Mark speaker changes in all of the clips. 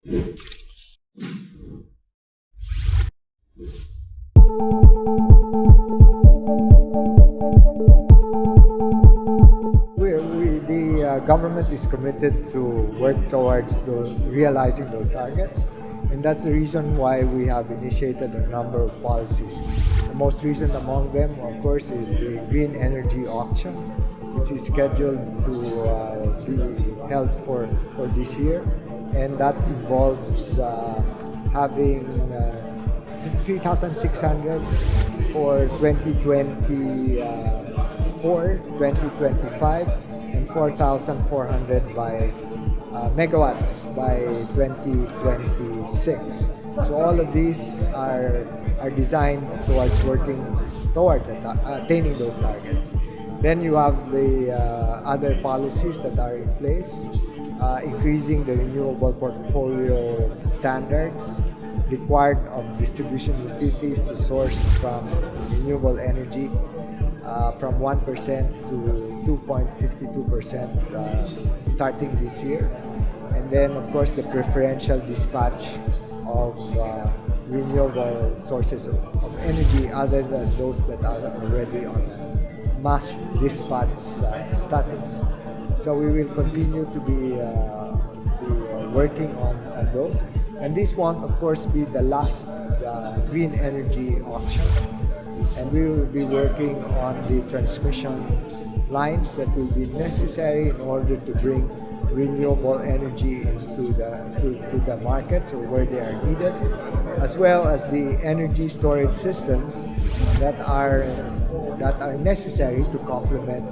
Speaker 1: The government is committed to work towards realizing those targets, and that's the reason why we have initiated a number of policies. The most recent among them, of course, is the green energy auction, which is scheduled to be held for this year, and that involves having 3,600 for 2024, 2025, and 4,400 by megawatts by 2026. So all of these are designed towards working toward attaining those targets. Then you have the other policies that are in place, increasing the renewable portfolio standards required of distribution utilities to source from renewable energy from 1% to 2.52% starting this year. And then, of course, the preferential dispatch of renewable sources of energy other than those that are already on a mass dispatch status. So we will continue to be working on those. And this won't, of course, be the last green energy auction. And we will be working on the transmission lines that will be necessary in order to bring renewable energy into the markets or where they are needed, as well as the energy storage systems that are necessary to complement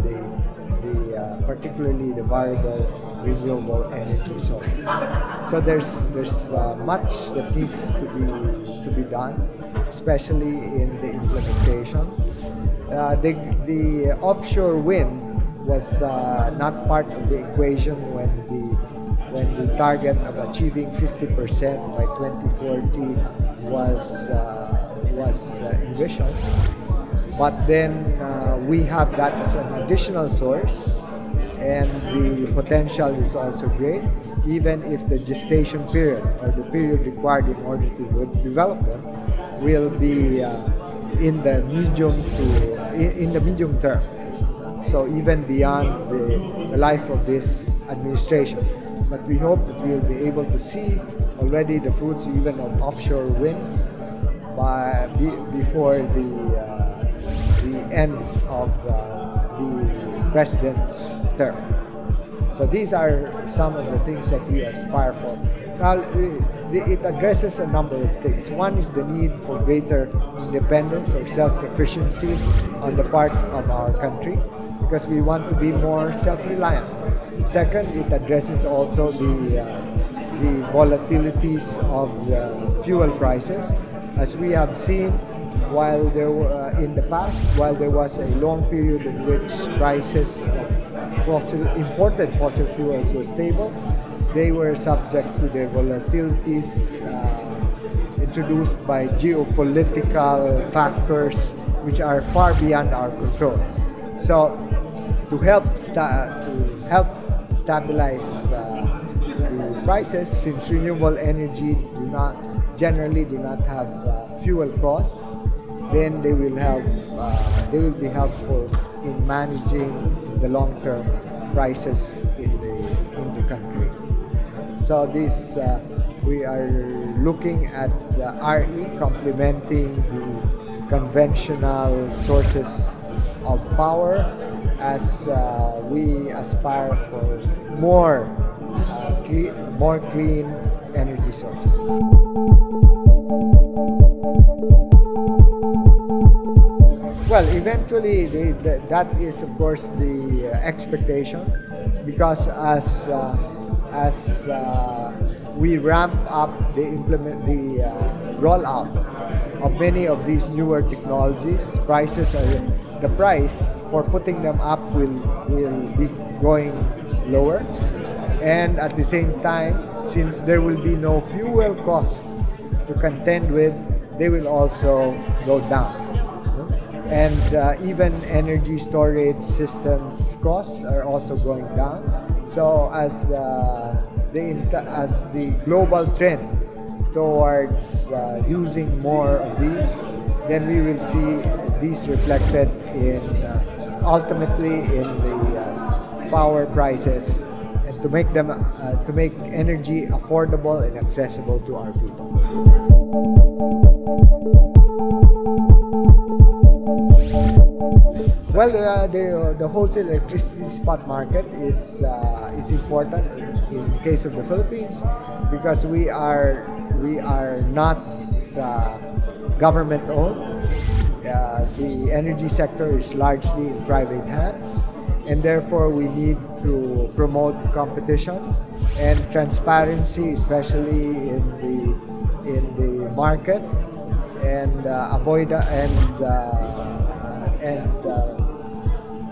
Speaker 1: particularly the variable renewable energy sources. So there's much that needs to be done, especially in the implementation. The offshore wind was not part of the equation when the target of achieving 50% by 2040 was envisioned. But then we have that as an additional source, and the potential is also great, even if the gestation period or the period required in order to develop them will be in the medium term. So even beyond the life of this administration. But we hope that we will be able to see already the fruits even of offshore wind before the end of the president's term. So these are some of the things that we aspire for. Now, it addresses a number of things. One is the need for greater independence or self-sufficiency on the part of our country, because we want to be more self-reliant. Second, it addresses also the volatilities of the fuel prices. As we have seen, while there were in the past, while there was a long period in which prices of imported fossil fuels were stable, they were subject to the volatilities introduced by geopolitical factors which are far beyond our control. So, to help stabilize the prices, since renewable energy generally do not have fuel costs, then they will be helpful in managing the long-term prices in the country. So this we are looking at the RE complementing the conventional sources of power as we aspire for more clean energy sources. Well, eventually, that is, of course, the expectation, because as we ramp up the rollout of many of these newer technologies, the price for putting them up will be going lower, and at the same time, since there will be no fuel costs to contend with, they will also go down. And even energy storage systems costs are also going down. So as as the global trend towards using more of these, then we will see these reflected in ultimately in the power prices, and to make them to make energy affordable and accessible to our people. Well, the wholesale electricity spot market is important in the case of the Philippines, because we are not government owned. The energy sector is largely in private hands, and therefore we need to promote competition and transparency, especially in the market, and avoid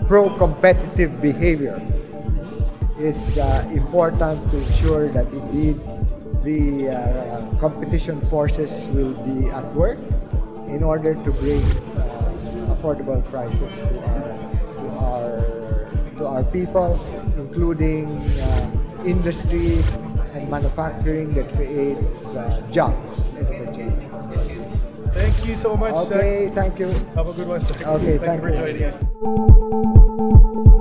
Speaker 1: pro-competitive behavior is important to ensure that indeed the competition forces will be at work in order to bring affordable prices to our people, including industry and manufacturing that creates jobs and opportunities.
Speaker 2: Thank you so much,
Speaker 1: Okay,
Speaker 2: Sec.
Speaker 1: thank you.
Speaker 2: Have a good one, Sec.
Speaker 1: Okay,
Speaker 2: thank you for
Speaker 1: thank you.
Speaker 2: joining us.